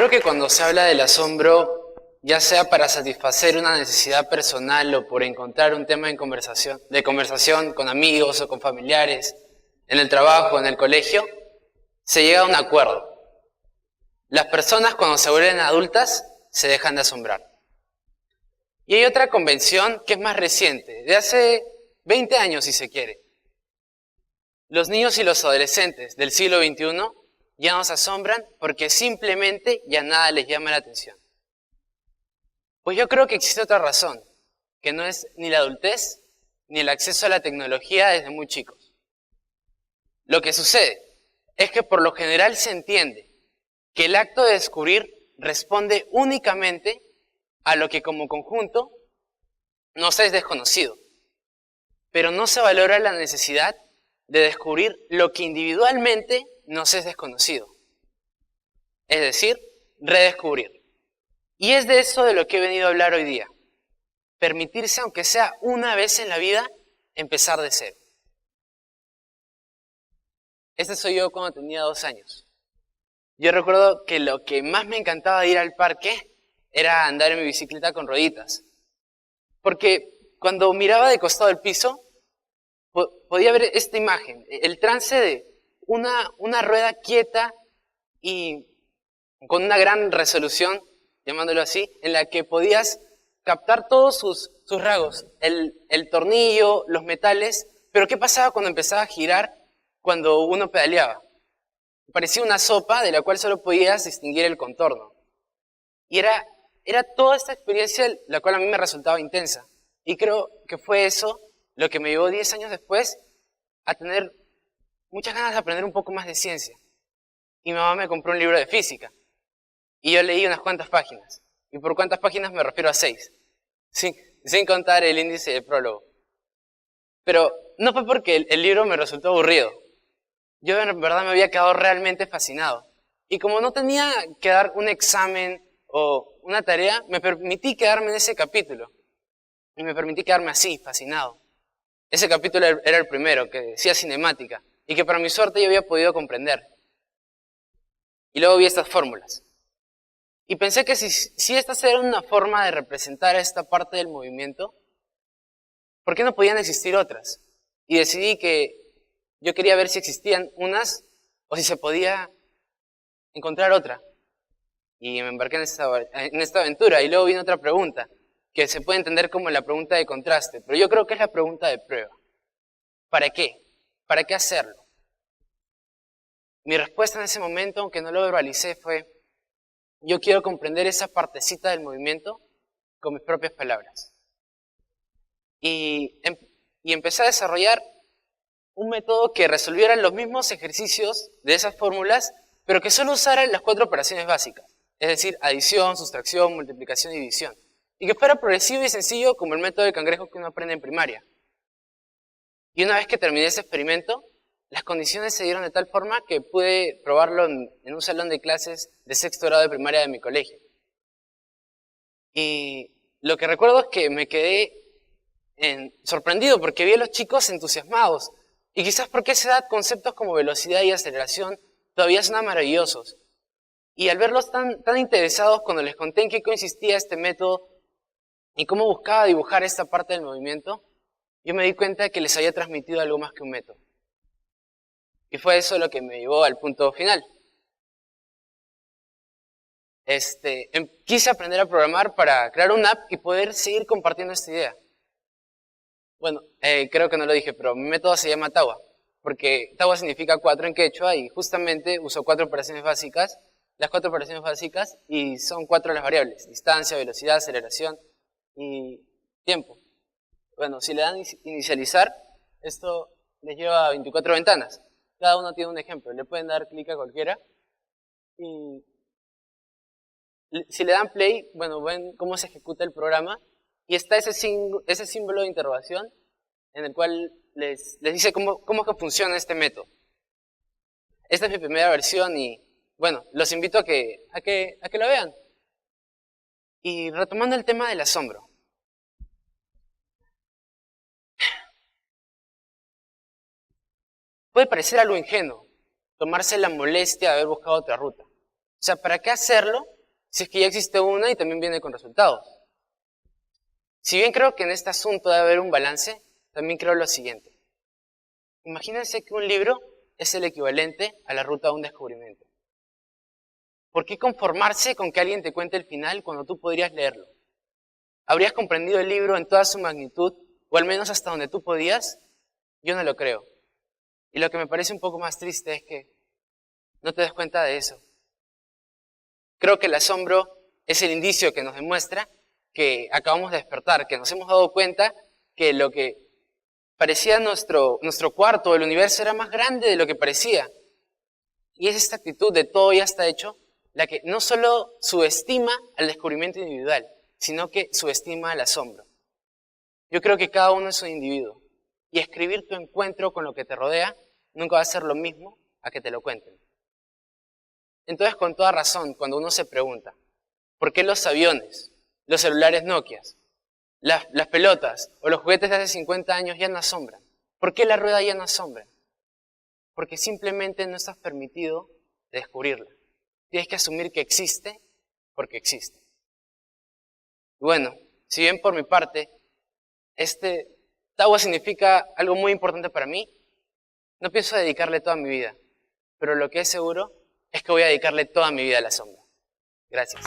creo que cuando se habla del asombro, ya sea para satisfacer una necesidad personal o por encontrar un tema de conversación con amigos o con familiares, en el trabajo, en el colegio, se llega a un acuerdo. Las personas cuando se vuelven adultas se dejan de asombrar. Y hay otra convención que es más reciente, de hace 20 años si se quiere. Los niños y los adolescentes del siglo XXI ya no se asombran porque simplemente ya nada les llama la atención. Pues yo creo que existe otra razón, que no es ni la adultez ni el acceso a la tecnología desde muy chicos. Lo que sucede es que por lo general se entiende que el acto de descubrir responde únicamente a lo que como conjunto nos es desconocido, pero no se valora la necesidad de descubrir lo que individualmente nos es desconocido. Es decir, redescubrir. Y es de eso de lo que he venido a hablar hoy día. Permitirse, aunque sea una vez en la vida, empezar de cero. Este soy yo cuando tenía 2 años. Yo recuerdo que lo que más me encantaba de ir al parque era andar en mi bicicleta con rueditas. Porque cuando miraba de costado el piso, podía ver esta imagen, el trance de una rueda quieta y con una gran resolución, llamándolo así, en la que podías captar todos sus rasgos, el tornillo, los metales, pero ¿qué pasaba cuando empezaba a girar cuando uno pedaleaba? Parecía una sopa de la cual solo podías distinguir el contorno. Y era toda esta experiencia la cual a mí me resultaba intensa. Y creo que fue eso lo que me llevó 10 años después a tener muchas ganas de aprender un poco más de ciencia. Y mi mamá me compró un libro de física. Y yo leí unas cuantas páginas. Y por cuántas páginas me refiero a 6. Sin contar el índice del prólogo. Pero no fue porque el libro me resultó aburrido. Yo en verdad me había quedado realmente fascinado. Y como no tenía que dar un examen o una tarea, me permití quedarme en ese capítulo. Y me permití quedarme así, fascinado. Ese capítulo era el primero, que decía cinemática, y que para mi suerte yo había podido comprender. Y luego vi estas fórmulas. Y pensé que si estas eran una forma de representar esta parte del movimiento, ¿por qué no podían existir otras? Y decidí que yo quería ver si existían unas o si se podía encontrar otra. Y me embarqué en esta aventura. Y luego vino otra pregunta, que se puede entender como la pregunta de contraste, pero yo creo que es la pregunta de prueba. ¿Para qué? ¿Para qué hacerlo? Mi respuesta en ese momento, aunque no lo verbalicé, fue: yo quiero comprender esa partecita del movimiento con mis propias palabras. Y empecé a desarrollar un método que resolviera los mismos ejercicios de esas fórmulas, pero que solo usara las 4 operaciones básicas. Es decir, adición, sustracción, multiplicación y división. Y que fuera progresivo y sencillo como el método de cangrejo que uno aprende en primaria. Y una vez que terminé ese experimento, las condiciones se dieron de tal forma que pude probarlo en un salón de clases de 6º grado de primaria de mi colegio. Y lo que recuerdo es que me quedé sorprendido porque vi a los chicos entusiasmados. Y quizás porque a esa edad conceptos como velocidad y aceleración todavía son maravillosos. Y al verlos tan interesados cuando les conté en qué consistía este método y cómo buscaba dibujar esta parte del movimiento, yo me di cuenta de que les había transmitido algo más que un método. Y fue eso lo que me llevó al punto final. Quise aprender a programar para crear una app y poder seguir compartiendo esta idea. Bueno, creo que no lo dije, pero mi método se llama Tawa, porque Tawa significa 4 en quechua y justamente uso 4 operaciones básicas, las 4 operaciones básicas, y son 4 las variables: distancia, velocidad, aceleración y tiempo. Bueno, si le dan inicializar, esto les lleva a 24 ventanas. Cada uno tiene un ejemplo. Le pueden dar clic a cualquiera. Y si le dan play, bueno, ven cómo se ejecuta el programa. Y está ese símbolo de interrogación en el cual les dice cómo que funciona este método. Esta es mi primera versión y, bueno, los invito a que lo vean. Y retomando el tema del asombro. Puede parecer algo ingenuo tomarse la molestia de haber buscado otra ruta. O sea, ¿para qué hacerlo si es que ya existe una y también viene con resultados. Si bien creo que en este asunto debe haber un balance, también creo lo siguiente. Imagínense que un libro es el equivalente a la ruta de un descubrimiento. ¿Por qué conformarse con que alguien te cuente el final cuando tú podrías leerlo? ¿Habrías comprendido el libro en toda su magnitud, o al menos hasta donde tú podías? Yo no lo creo. Y lo que me parece un poco más triste es que no te des cuenta de eso. Creo que el asombro es el indicio que nos demuestra que acabamos de despertar, que nos hemos dado cuenta que lo que parecía nuestro cuarto, el universo, era más grande de lo que parecía. Y es esta actitud de todo ya está hecho, la que no solo subestima al descubrimiento individual, sino que subestima al asombro. Yo creo que cada uno es un individuo, y escribir tu encuentro con lo que te rodea nunca va a ser lo mismo a que te lo cuenten. Entonces, con toda razón, cuando uno se pregunta, ¿por qué los aviones, los celulares Nokia, las pelotas o los juguetes de hace 50 años ya no asombran? ¿Por qué la rueda ya no asombra? Porque simplemente no estás permitido de descubrirla. Tienes que asumir que existe porque existe. Y bueno, si bien por mi parte, Tawa significa algo muy importante para mí, no pienso dedicarle toda mi vida, pero lo que es seguro es que voy a dedicarle toda mi vida a la sombra. Gracias.